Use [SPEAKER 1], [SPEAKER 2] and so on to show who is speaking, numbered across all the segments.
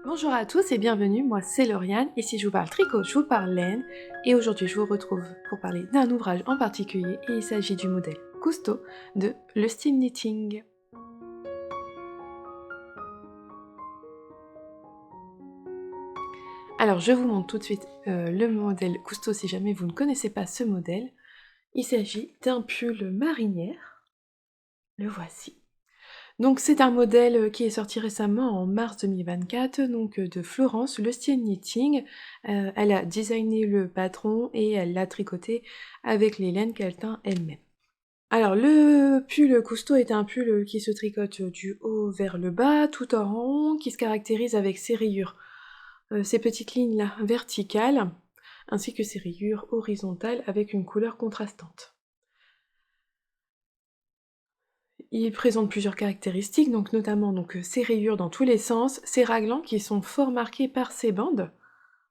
[SPEAKER 1] Bonjour à tous et bienvenue, moi c'est Lauriane, ici je vous parle tricot, je vous parle laine, et aujourd'hui je vous retrouve pour parler d'un ouvrage en particulier, et il s'agit du modèle Cousteau de Le Style Knitting. Alors je vous montre tout de suite le modèle Cousteau si jamais vous ne connaissez pas ce modèle. Il s'agit d'un pull marinière, le voici. Donc c'est un modèle qui est sorti récemment en mars 2024, donc de Florence, Le Style Knitting. Elle a designé le patron et elle l'a tricoté avec les laines qu'elle teint elle-même. Alors le pull Cousteau est un pull qui se tricote du haut vers le bas, tout en rond, qui se caractérise avec ses rayures, ces petites lignes là verticales, ainsi que ses rayures horizontales avec une couleur contrastante. Il présente plusieurs caractéristiques, donc notamment ses rayures dans tous les sens, ses raglans qui sont fort marqués par ses bandes.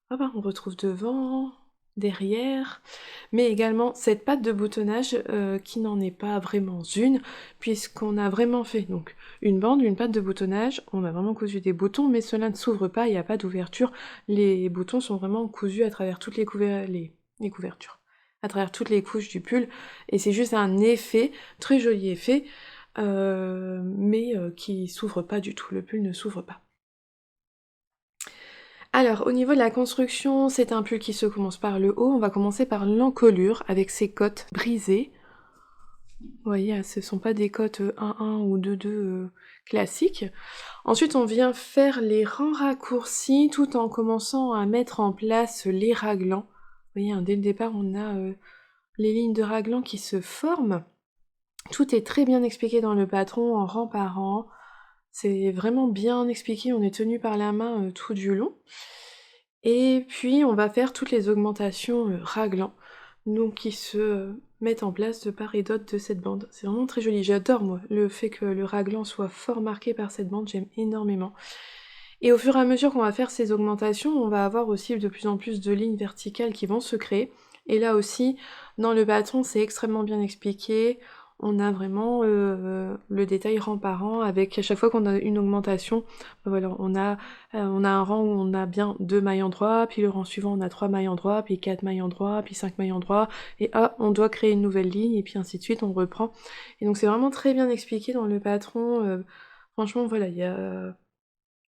[SPEAKER 1] Ah bah, on retrouve devant, derrière, mais également cette patte de boutonnage qui n'en est pas vraiment une, puisqu'on a vraiment fait donc une bande, une patte de boutonnage, on a vraiment cousu des boutons, mais cela ne s'ouvre pas, il n'y a pas d'ouverture, les boutons sont vraiment cousus à travers toutes les couvertures, à travers toutes les couches du pull, et c'est juste un effet, très joli effet, mais qui s'ouvre pas du tout, le pull ne s'ouvre pas. Alors, au niveau de la construction, c'est un pull qui se commence par le haut. On va commencer par l'encolure avec ses côtes brisées. Vous voyez, ce sont pas des côtes 1-1 ou 2-2 classiques. Ensuite, on vient faire les rangs raccourcis tout en commençant à mettre en place les raglans. Vous voyez, dès le départ, on a les lignes de raglan qui se forment. Tout est très bien expliqué dans le patron, en rang par rang. C'est vraiment bien expliqué, on est tenu par la main tout du long. Et puis on va faire toutes les augmentations raglan, donc qui se mettent en place de part et d'autre de cette bande. C'est vraiment très joli, j'adore moi le fait que le raglan soit fort marqué par cette bande, j'aime énormément. Et au fur et à mesure qu'on va faire ces augmentations, on va avoir aussi de plus en plus de lignes verticales qui vont se créer. Et là aussi, dans le patron, c'est extrêmement bien expliqué. On a vraiment le détail rang par rang, avec à chaque fois qu'on a une augmentation, voilà, on a un rang où on a bien 2 mailles endroits, puis le rang suivant on a 3 mailles endroits, puis 4 mailles endroits, puis 5 mailles endroits, et on doit créer une nouvelle ligne, et puis ainsi de suite, on reprend. Et donc c'est vraiment très bien expliqué dans le patron, franchement voilà,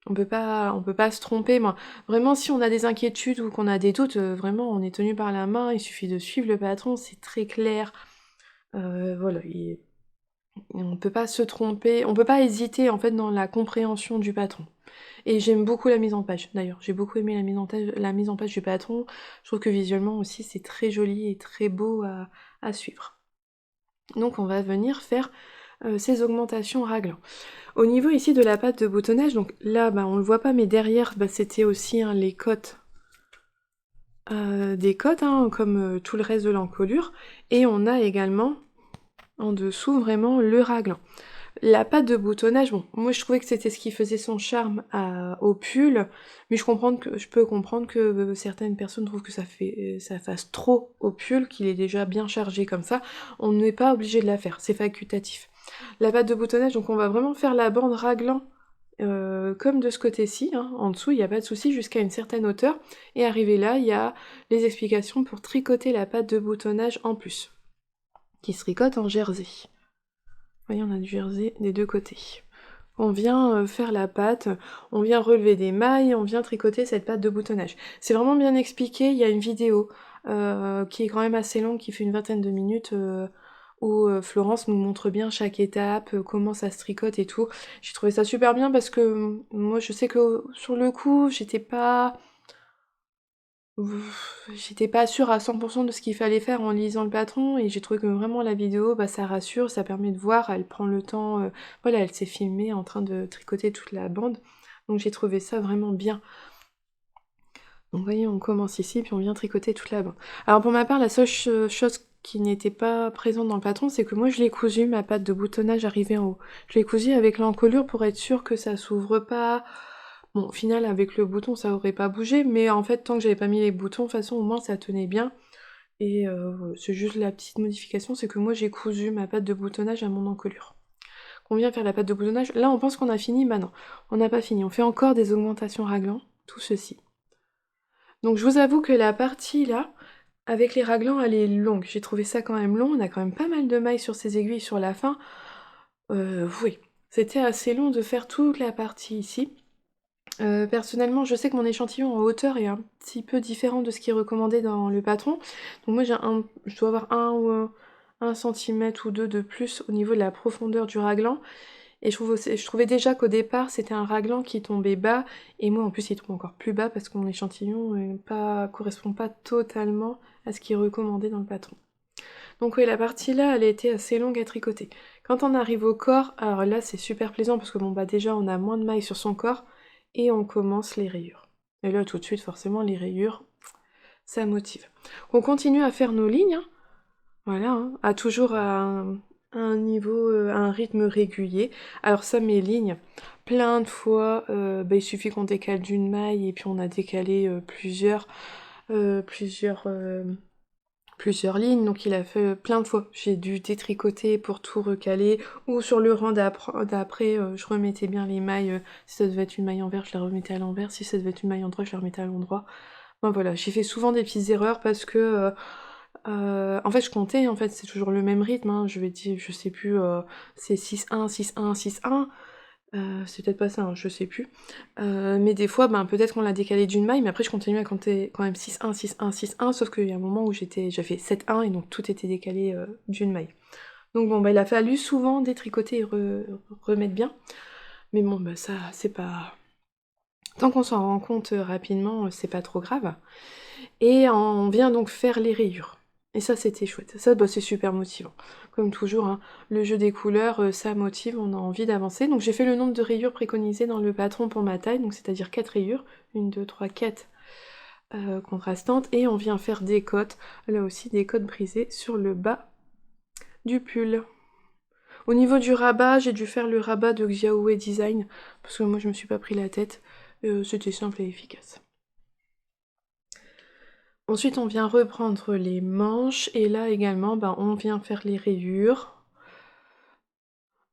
[SPEAKER 1] on peut pas se tromper. Moi, vraiment, si on a des inquiétudes ou qu'on a des doutes, vraiment, on est tenu par la main, il suffit de suivre le patron, c'est très clair. Voilà, on peut pas se tromper, on peut pas hésiter en fait dans la compréhension du patron. Et j'aime beaucoup la mise en page, d'ailleurs. J'ai beaucoup aimé la mise en page du patron. Je trouve que visuellement aussi, c'est très joli et très beau à suivre. Donc on va venir faire ces augmentations raglan. Au niveau ici de la patte de boutonnage, donc là on le voit pas, mais derrière c'était aussi les côtes, des côtes, comme tout le reste de l'encolure, et on a également en dessous vraiment le raglan. La patte de boutonnage, bon, moi je trouvais que c'était ce qui faisait son charme au pull, mais je peux comprendre que certaines personnes trouvent que ça fasse trop au pull, qu'il est déjà bien chargé comme ça. On n'est pas obligé de la faire, c'est facultatif. La patte de boutonnage, donc on va vraiment faire la bande raglan comme de ce côté-ci, en dessous, il n'y a pas de souci jusqu'à une certaine hauteur, et arrivé là, il y a les explications pour tricoter la patte de boutonnage en plus, qui se tricote en jersey. Vous voyez, on a du jersey des deux côtés. On vient faire la patte, on vient relever des mailles, on vient tricoter cette patte de boutonnage. C'est vraiment bien expliqué, il y a une vidéo qui est quand même assez longue, qui fait une vingtaine de minutes, où Florence nous montre bien chaque étape, comment ça se tricote et tout. J'ai trouvé ça super bien parce que moi je sais que sur le coup, j'étais pas sûre à 100% de ce qu'il fallait faire en lisant le patron, et j'ai trouvé que vraiment la vidéo, ça rassure, ça permet de voir, elle prend le temps, voilà, elle s'est filmée en train de tricoter toute la bande, donc j'ai trouvé ça vraiment bien. Donc vous voyez, on commence ici, puis on vient tricoter toute la bande. Alors pour ma part, la seule chose qui n'était pas présente dans le patron, c'est que moi je l'ai cousu, ma patte de boutonnage arrivée en haut. Je l'ai cousu avec l'encolure pour être sûre que ça s'ouvre pas. Bon, au final, avec le bouton, ça aurait pas bougé, mais en fait, tant que j'avais pas mis les boutons, de toute façon, au moins, ça tenait bien. Et c'est juste la petite modification, c'est que moi, j'ai cousu ma patte de boutonnage à mon encolure. qu'on vient faire la pâte de boutonnage. Là, on pense qu'on a fini, bah non, on n'a pas fini. On fait encore des augmentations raglans, tout ceci. Donc je vous avoue que la partie là, avec les raglans, elle est longue. J'ai trouvé ça quand même long, on a quand même pas mal de mailles sur ces aiguilles sur la fin. Oui, c'était assez long de faire toute la partie ici. Personnellement, je sais que mon échantillon en hauteur est un petit peu différent de ce qui est recommandé dans le patron. Donc moi, je dois avoir 1 centimètre ou 2 de plus au niveau de la profondeur du raglan. Et je trouvais déjà qu'au départ, c'était un raglan qui tombait bas. Et moi, en plus, il tombe encore plus bas parce que mon échantillon correspond pas totalement à ce qui est recommandé dans le patron. Donc oui, la partie là, elle était assez longue à tricoter. Quand on arrive au corps, alors là, c'est super plaisant parce que bon, bah déjà, on a moins de mailles sur son corps. Et on commence les rayures. Et là, tout de suite, forcément, les rayures, ça motive. On continue à faire nos lignes, hein. Voilà, hein, à toujours à un niveau, à un rythme régulier. Alors ça, mes lignes, plein de fois, il suffit qu'on décale d'une maille et puis on a décalé plusieurs lignes, donc il a fait plein de fois. J'ai dû détricoter pour tout recaler, ou sur le rang d'après, je remettais bien les mailles. Si ça devait être une maille envers, je la remettais à l'envers. Si ça devait être une maille endroit, je la remettais à l'endroit. Bon voilà, j'ai fait souvent des petites erreurs parce que en fait je comptais, en fait c'est toujours le même rythme, hein. Je vais dire, je sais plus, c'est 6-1, 6-1, 6-1. C'est peut-être pas ça, hein, je sais plus. Mais des fois, peut-être qu'on l'a décalé d'une maille, mais après je continue à compter quand même 6-1, 6-1, 6-1, sauf qu'il y a un moment où j'ai fait 7-1 et donc tout était décalé d'une maille. Donc bon, il a fallu souvent détricoter et remettre bien. Mais bon, ça, c'est pas... Tant qu'on s'en rend compte rapidement, c'est pas trop grave. Et on vient donc faire les rayures. Et ça, c'était chouette. Ça, c'est super motivant. Comme toujours, hein, le jeu des couleurs, ça motive, on a envie d'avancer. Donc j'ai fait le nombre de rayures préconisées dans le patron pour ma taille, donc c'est-à-dire 4 rayures. 1, 2, 3, 4 contrastantes. Et on vient faire des cottes, là aussi des cottes brisées sur le bas du pull. Au niveau du rabat, j'ai dû faire le rabat de Xiaowe Design, parce que moi je me suis pas pris la tête. C'était simple et efficace. Ensuite, on vient reprendre les manches, et là également, on vient faire les rayures.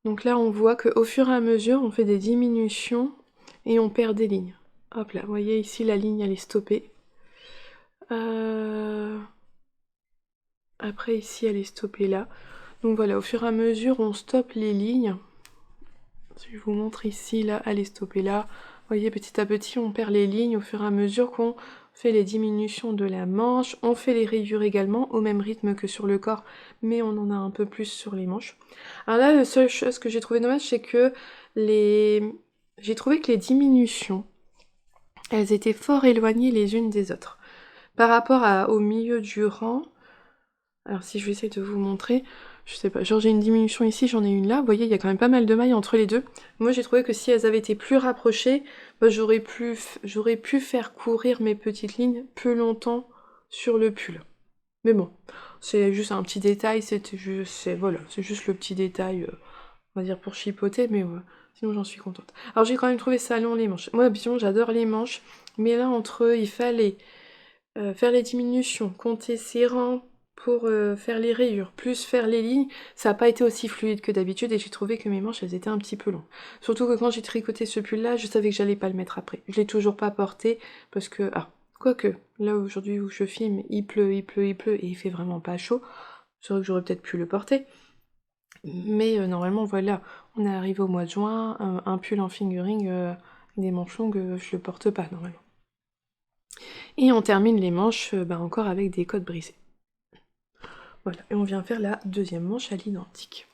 [SPEAKER 1] Donc là, on voit qu'au fur et à mesure, on fait des diminutions, et on perd des lignes. Hop là, vous voyez ici, la ligne, elle est stoppée. Après, ici, elle est stoppée là. Donc voilà, au fur et à mesure, on stoppe les lignes. Si je vous montre ici, là, elle est stoppée là. Vous voyez, petit à petit, on perd les lignes au fur et à mesure qu'on fait les diminutions de la manche. On fait les rayures également, au même rythme que sur le corps, mais on en a un peu plus sur les manches. Alors là, la seule chose que j'ai trouvé dommage, c'est que j'ai trouvé que les diminutions, elles étaient fort éloignées les unes des autres. Par rapport au milieu du rang, alors si je vais essayer de vous montrer, je sais pas, genre j'ai une diminution ici, j'en ai une là, vous voyez, il y a quand même pas mal de mailles entre les deux. Moi j'ai trouvé que si elles avaient été plus rapprochées, j'aurais pu faire courir mes petites lignes plus longtemps sur le pull. Mais bon, c'est juste un petit détail, c'est juste le petit détail, on va dire pour chipoter, mais sinon j'en suis contente. Alors j'ai quand même trouvé ça long les manches. Moi habituellement j'adore les manches, mais là entre eux il fallait faire les diminutions, compter ses rangs pour faire les rayures, plus faire les lignes, ça n'a pas été aussi fluide que d'habitude et j'ai trouvé que mes manches elles étaient un petit peu longues. Surtout que quand j'ai tricoté ce pull là, je savais que j'allais pas le mettre après. Je l'ai toujours pas porté parce que, quoique, là aujourd'hui où je filme, il pleut et il fait vraiment pas chaud. C'est vrai que j'aurais peut-être pu le porter. Mais normalement voilà, on est arrivé au mois de juin, un pull en fingering, des manches longues, je le porte pas normalement. Et on termine les manches encore avec des cottes brisées. Voilà, et on vient faire la deuxième manche à l'identique.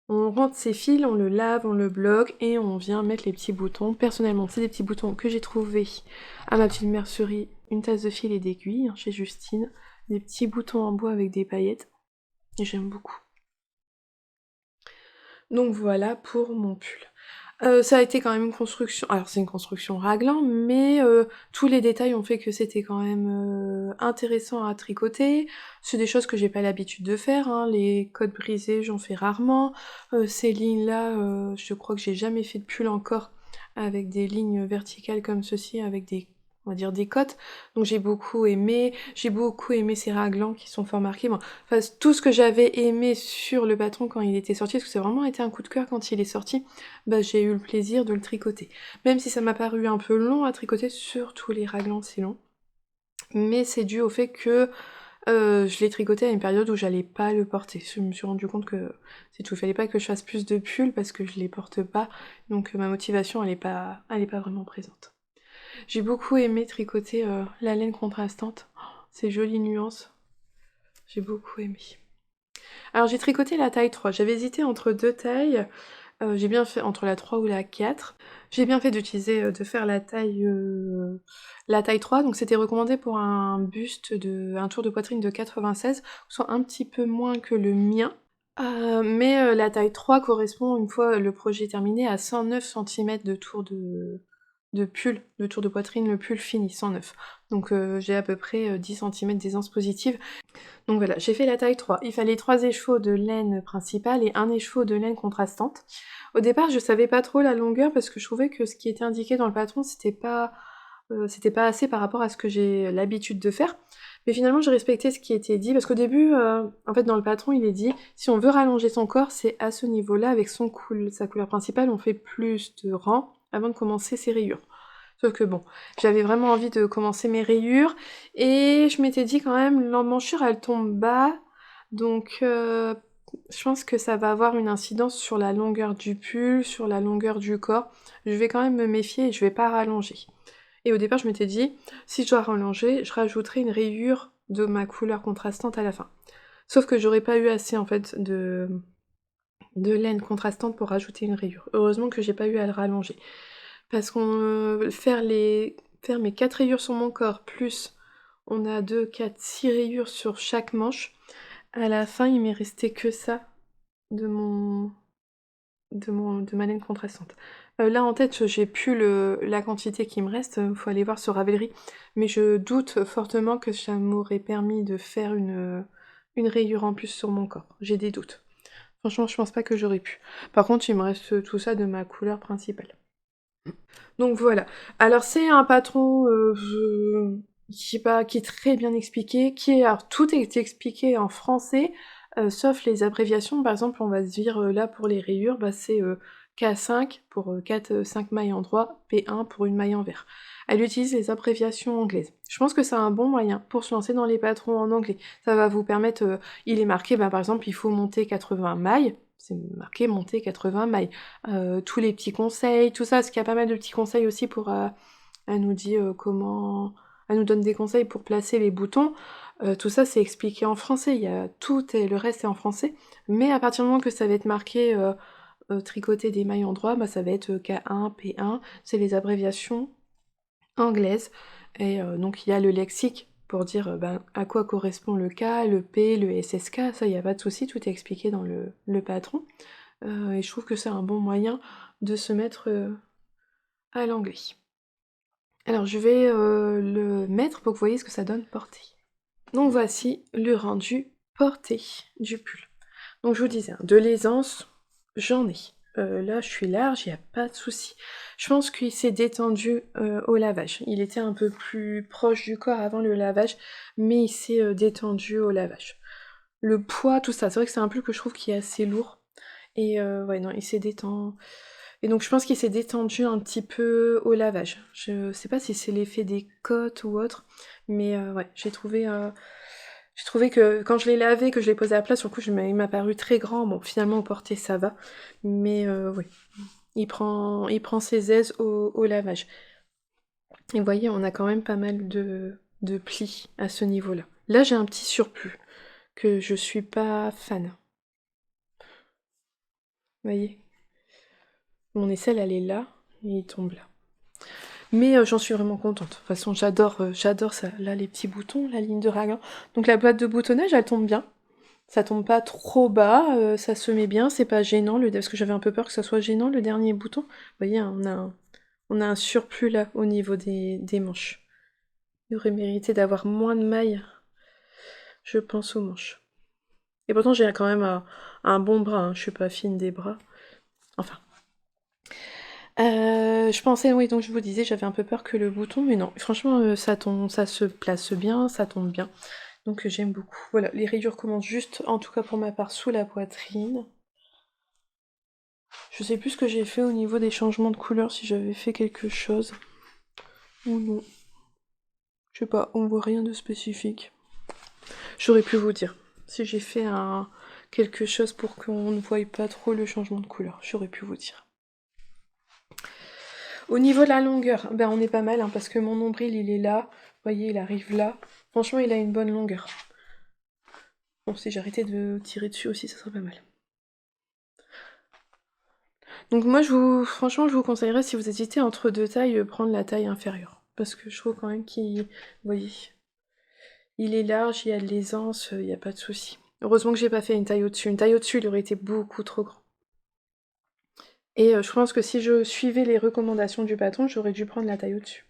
[SPEAKER 1] On rentre ses fils, on le lave, on le bloque et on vient mettre les petits boutons. Personnellement, c'est des petits boutons que j'ai trouvés à ma petite mercerie, une tasse de fil et d'aiguilles chez Justine. Des petits boutons en bois avec des paillettes. Et j'aime beaucoup. Donc voilà pour mon pull. Ça a été quand même une construction, alors c'est une construction raglan, mais tous les détails ont fait que c'était quand même intéressant à tricoter. C'est des choses que j'ai pas l'habitude de faire, hein. Les cottes brisées, j'en fais rarement. Ces lignes-là, je crois que j'ai jamais fait de pull encore avec des lignes verticales comme ceci, avec des on va dire des cottes, donc j'ai beaucoup aimé ces raglans qui sont fort marqués, bon, enfin tout ce que j'avais aimé sur le patron quand il était sorti, parce que c'est vraiment été un coup de cœur quand il est sorti, bah j'ai eu le plaisir de le tricoter. Même si ça m'a paru un peu long à tricoter, surtout les raglans c'est long, mais c'est dû au fait que je l'ai tricoté à une période où j'allais pas le porter. Je me suis rendu compte que c'est tout, il fallait pas que je fasse plus de pulls parce que je les porte pas, donc ma motivation elle est pas vraiment présente. J'ai beaucoup aimé tricoter la laine contrastante, ces jolies nuances, j'ai beaucoup aimé. Alors j'ai tricoté la taille 3, j'avais hésité entre deux tailles, j'ai bien fait entre la 3 ou la 4. J'ai bien fait d'utiliser, de faire la taille 3, donc c'était recommandé pour un tour de poitrine de 96, soit un petit peu moins que le mien. Mais la taille 3 correspond, une fois le projet terminé, à 109 centimètres de pull, de tour de poitrine, le pull fini, 109. Donc j'ai à peu près 10 centimètres d'aisance positive. Donc voilà, j'ai fait la taille 3. Il fallait 3 écheveaux de laine principale et un écheveau de laine contrastante. Au départ, je savais pas trop la longueur parce que je trouvais que ce qui était indiqué dans le patron, c'était pas assez par rapport à ce que j'ai l'habitude de faire. Mais finalement, j'ai respecté ce qui était dit parce qu'au début, en fait, dans le patron, il est dit si on veut rallonger son corps, c'est à ce niveau-là, avec sa couleur principale, on fait plus de rangs avant de commencer ses rayures. Sauf que bon, j'avais vraiment envie de commencer mes rayures, et je m'étais dit quand même, l'emmanchure elle tombe bas, donc je pense que ça va avoir une incidence sur la longueur du pull, sur la longueur du corps. Je vais quand même me méfier et je vais pas rallonger. Et au départ, je m'étais dit, si je dois rallonger, je rajouterai une rayure de ma couleur contrastante à la fin. Sauf que j'aurais pas eu assez en fait de laine contrastante pour rajouter une rayure. Heureusement que j'ai pas eu à le rallonger. Parce qu'on faire mes 4 rayures sur mon corps, plus on a 2, 4, 6 rayures sur chaque manche. À la fin, il m'est resté que ça de de ma laine contrastante. Là en tête, j'ai plus la quantité qui me reste, faut aller voir sur Ravelry, mais je doute fortement que ça m'aurait permis de faire une rayure en plus sur mon corps. J'ai des doutes. Franchement, je pense pas que j'aurais pu. Par contre, il me reste tout ça de ma couleur principale. Donc voilà. Alors c'est un patron qui est très bien expliqué, alors tout est expliqué en français, sauf les abréviations. Par exemple, on va se dire là pour les rayures, bah, c'est K5 pour 5 mailles en droit, P1 pour une maille en vert. Elle utilise les abréviations anglaises. Je pense que c'est un bon moyen pour se lancer dans les patrons en anglais. Ça va vous permettre, il est marqué, bah, par exemple, il faut monter 80 mailles. C'est marqué monter 80 mailles. Tous les petits conseils, tout ça, parce qu'il y a pas mal de petits conseils aussi pour... elle nous dit comment... Elle nous donne des conseils pour placer les boutons. Tout ça, c'est expliqué en français. Il y a tout et le reste est en français. Mais à partir du moment que ça va être marqué tricoter des mailles en droit, bah, ça va être K1, P1. C'est les abréviations anglaises. Et donc, il y a le lexique pour dire ben, à quoi correspond le K, le P, le SSK. Ça, il n'y a pas de souci. Tout est expliqué dans le patron. Et je trouve que c'est un bon moyen de se mettre à l'anglais. Alors je vais le mettre pour que vous voyez ce que ça donne porté. Donc voici le rendu porté du pull. Donc je vous disais, hein, de l'aisance, j'en ai. Là je suis large, il n'y a pas de souci. Je pense qu'il s'est détendu au lavage. Il était un peu plus proche du corps avant le lavage, mais il s'est détendu au lavage. Le poids, tout ça, c'est vrai que c'est un pull que je trouve qui est assez lourd. Et ouais, non, il s'est détendu. Et donc je pense qu'il s'est détendu un petit peu au lavage. Je sais pas si c'est l'effet des côtes ou autre, mais ouais, j'ai trouvé que quand je l'ai lavé, que je l'ai posé à plat, sur le coup, il m'a paru très grand. Bon, finalement, au porté, ça va. Mais oui, il prend ses aises au lavage. Et vous voyez, on a quand même pas mal de plis à ce niveau-là. Là, j'ai un petit surplus que je suis pas fan. Vous voyez, mon aisselle, elle est là, et il tombe là. Mais j'en suis vraiment contente. De toute façon, j'adore ça. Là, les petits boutons, la ligne de raglan. Donc la boîte de boutonnage, elle tombe bien. Ça tombe pas trop bas, ça se met bien, c'est pas gênant, parce que j'avais un peu peur que ça soit gênant, le dernier bouton. Vous voyez, hein, on a un surplus là, au niveau des manches. Il aurait mérité d'avoir moins de mailles, je pense, aux manches. Et pourtant, j'ai quand même un bon bras, hein. Je suis pas fine des bras. Enfin. Je pensais, oui, donc je vous disais, j'avais un peu peur que le bouton, mais non, franchement, ça se place bien, ça tombe bien. Donc j'aime beaucoup. Voilà, les rayures commencent juste, en tout cas pour ma part, sous la poitrine. Je sais plus ce que j'ai fait au niveau des changements de couleur, si j'avais fait quelque chose ou non. Je sais pas, on voit rien de spécifique. J'aurais pu vous dire. Si j'ai fait quelque chose pour qu'on ne voie pas trop le changement de couleur, j'aurais pu vous dire. Au niveau de la longueur, ben on est pas mal, hein, parce que mon nombril il est là. Vous voyez, il arrive là. Franchement, il a une bonne longueur. Bon, si j'arrêtais de tirer dessus aussi, ça serait pas mal. Donc moi, franchement, je vous conseillerais, si vous hésitez entre deux tailles, prendre la taille inférieure. Parce que je trouve quand même vous voyez, il est large, il y a de l'aisance, il n'y a pas de souci. Heureusement que j'ai pas fait une taille au-dessus. Une taille au-dessus, il aurait été beaucoup trop grand. Et je pense que si je suivais les recommandations du patron, j'aurais dû prendre la taille au-dessus.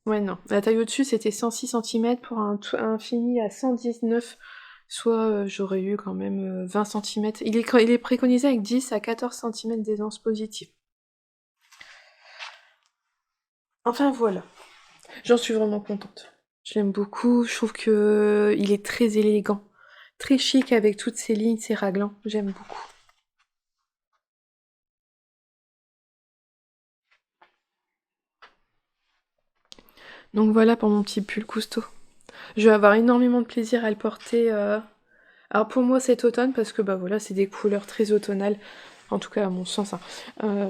[SPEAKER 1] Ouais, non. La taille au-dessus, c'était 106 cm pour un fini à 119, soit j'aurais eu quand même 20 cm. Il est préconisé avec 10 à 14 cm d'aisance positive. Enfin voilà, j'en suis vraiment contente. Je l'aime beaucoup, je trouve que il est très élégant, très chic avec toutes ses lignes, ses raglans, j'aime beaucoup. Donc voilà pour mon petit pull cousteau. Je vais avoir énormément de plaisir à le porter. Alors pour moi cet automne, parce que bah voilà, c'est des couleurs très automnales, en tout cas à mon sens, hein.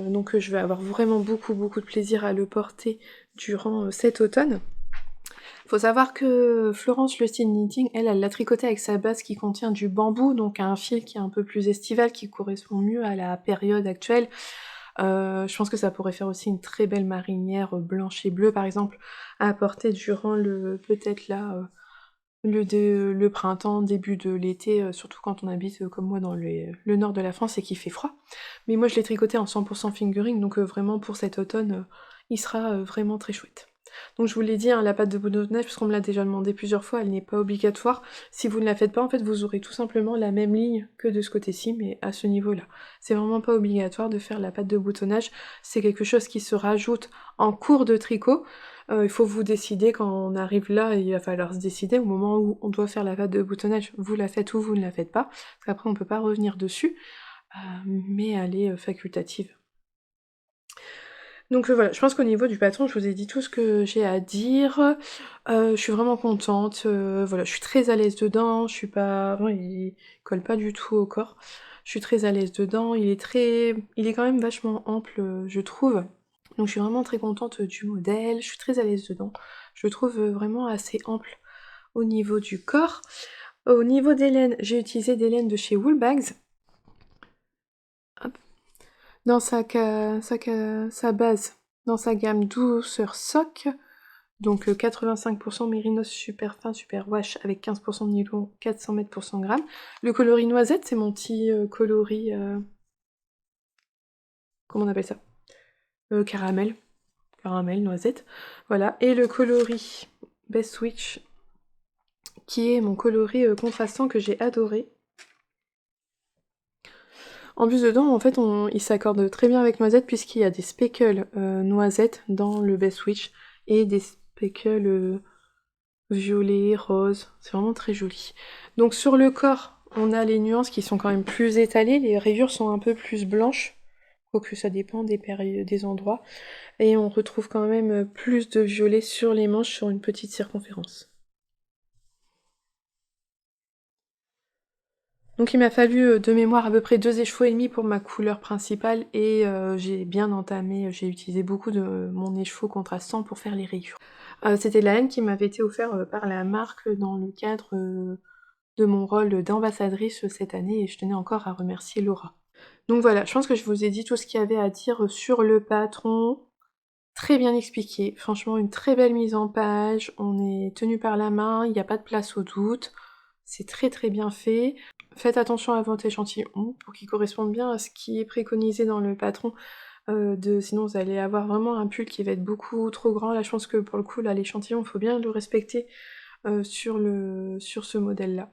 [SPEAKER 1] Donc je vais avoir vraiment beaucoup de plaisir à le porter durant cet automne. Faut savoir que Florence le style knitting, elle l'a tricoté avec sa base qui contient du bambou, donc un fil qui est un peu plus estival, qui correspond mieux à la période actuelle. Je pense que ça pourrait faire aussi une très belle marinière blanche et bleue, par exemple, à porter durant peut-être là, le printemps, début de l'été, surtout quand on habite comme moi dans le nord de la France et qu'il fait froid. Mais moi je l'ai tricoté en 100% fingering, donc vraiment pour cet automne, il sera vraiment très chouette. Donc je vous l'ai dit, hein, la pâte de boutonnage, parce qu'on me l'a déjà demandé plusieurs fois, elle n'est pas obligatoire. Si vous ne la faites pas, en fait, vous aurez tout simplement la même ligne que de ce côté-ci, mais à ce niveau-là. C'est vraiment pas obligatoire de faire la pâte de boutonnage, c'est quelque chose qui se rajoute en cours de tricot. Il faut vous décider quand on arrive là, il va falloir se décider au moment où on doit faire la pâte de boutonnage. Vous la faites ou vous ne la faites pas, parce qu'après on peut pas revenir dessus, mais elle est facultative. Donc voilà, je pense qu'au niveau du patron, je vous ai dit tout ce que j'ai à dire. Je suis vraiment contente, voilà, je suis très à l'aise dedans, je suis pas vraiment il colle pas du tout au corps. Je suis très à l'aise dedans, il est quand même vachement ample, je trouve. Donc je suis vraiment très contente du modèle, je suis très à l'aise dedans. Je le trouve vraiment assez ample au niveau du corps. Au niveau des laines, j'ai utilisé des laines de chez Woolbags. Hop. Dans sa base, dans sa gamme douceur sock, donc 85% mérinos super fin, super wash avec 15% de nylon, 400 mètres pour 100 grammes. Le coloris noisette, c'est mon petit coloris, comment on appelle ça, caramel, noisette, voilà. Et le coloris Best Witch, qui est mon coloris contrastant que j'ai adoré. En plus dedans, en fait, il s'accorde très bien avec noisette puisqu'il y a des speckles noisettes dans le Best Witch et des speckles violet, rose. C'est vraiment très joli. Donc sur le corps, on a les nuances qui sont quand même plus étalées. Les rayures sont un peu plus blanches. Quoique ça dépend des endroits. Et on retrouve quand même plus de violet sur les manches sur une petite circonférence. Donc il m'a fallu de mémoire à peu près 2 écheveaux et demi pour ma couleur principale et j'ai bien entamé, j'ai utilisé beaucoup de mon écheveau contrastant pour faire les rayures. C'était la laine qui m'avait été offerte par la marque dans le cadre de mon rôle d'ambassadrice cette année et je tenais encore à remercier Laura. Donc voilà, je pense que je vous ai dit tout ce qu'il y avait à dire sur le patron. Très bien expliqué, franchement une très belle mise en page, on est tenu par la main, il n'y a pas de place au doute, c'est très bien fait. Faites attention à votre échantillon pour qu'il corresponde bien à ce qui est préconisé dans le patron, sinon vous allez avoir vraiment un pull qui va être beaucoup trop grand. Là je pense que pour le coup là l'échantillon il faut bien le respecter sur ce modèle là.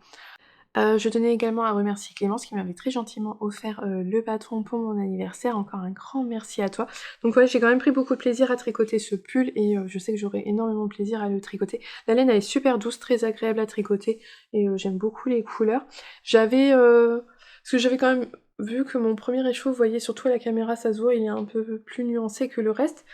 [SPEAKER 1] Je tenais également à remercier Clémence qui m'avait très gentiment offert le patron pour mon anniversaire. Encore un grand merci à toi. Donc ouais, j'ai quand même pris beaucoup de plaisir à tricoter ce pull et je sais que j'aurai énormément de plaisir à le tricoter. La laine elle est super douce, très agréable à tricoter et j'aime beaucoup les couleurs. Parce que j'avais quand même vu que mon premier écheveau, vous voyez surtout à la caméra ça se voit, il est un peu plus nuancé que le reste.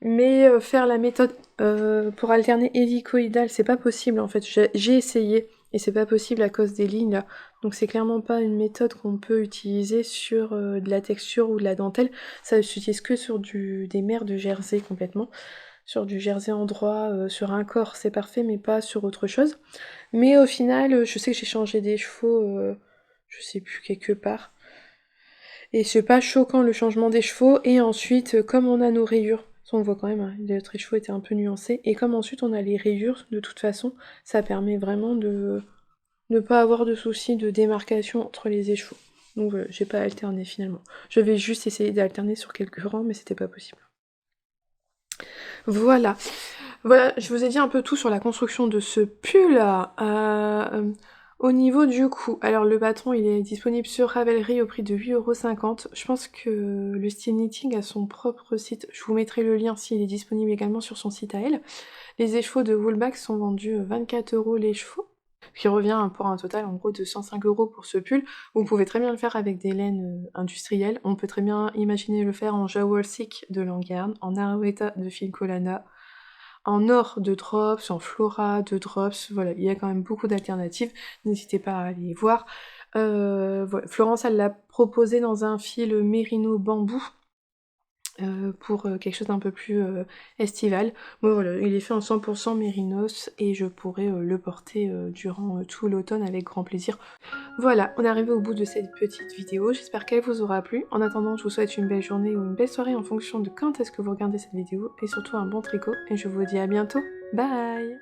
[SPEAKER 1] Mais faire la méthode pour alterner hélicoïdal, c'est pas possible en fait. J'ai essayé et c'est pas possible à cause des lignes là. Donc c'est clairement pas une méthode qu'on peut utiliser sur de la texture ou de la dentelle. Ça s'utilise que sur des mers de jersey complètement. Sur du jersey en droit, sur un corps c'est parfait mais pas sur autre chose. Mais au final, je sais que j'ai changé des chevaux, je sais plus quelque part. Et c'est pas choquant le changement des chevaux. Et ensuite, comme on a nos rayures, ça on voit quand même, hein, notre écheveau était un peu nuancé. Et comme ensuite on a les rayures, de toute façon, ça permet vraiment de ne pas avoir de soucis de démarcation entre les écheveaux. Donc j'ai pas alterné finalement. Je vais juste essayer d'alterner sur quelques rangs, mais c'était pas possible. Voilà. Voilà, je vous ai dit un peu tout sur la construction de ce pull-là. Au niveau du coût, alors le patron il est disponible sur Ravelry au prix de 8,50 €. Je pense que le style knitting a son propre site. Je vous mettrai le lien s'il est disponible également sur son site à elle. Les écheveaux de Woolback sont vendus 24 € les chevaux, qui revient pour un total en gros de 105 € pour ce pull. Vous pouvez très bien le faire avec des laines industrielles. On peut très bien imaginer le faire en Jawel Silk de Langarn, en Arouetta de Filcolana, en or de Drops, en Flora de Drops, voilà, il y a quand même beaucoup d'alternatives, n'hésitez pas à aller voir. Voilà. Florence, elle l'a proposé dans un fil mérino bambou, pour quelque chose d'un peu plus estival. Bon voilà, il est fait en 100% mérinos et je pourrais le porter durant tout l'automne avec grand plaisir. Voilà, on est arrivé au bout de cette petite vidéo, j'espère qu'elle vous aura plu. En attendant, je vous souhaite une belle journée ou une belle soirée en fonction de quand est-ce que vous regardez cette vidéo, et surtout un bon tricot, et je vous dis à bientôt. Bye!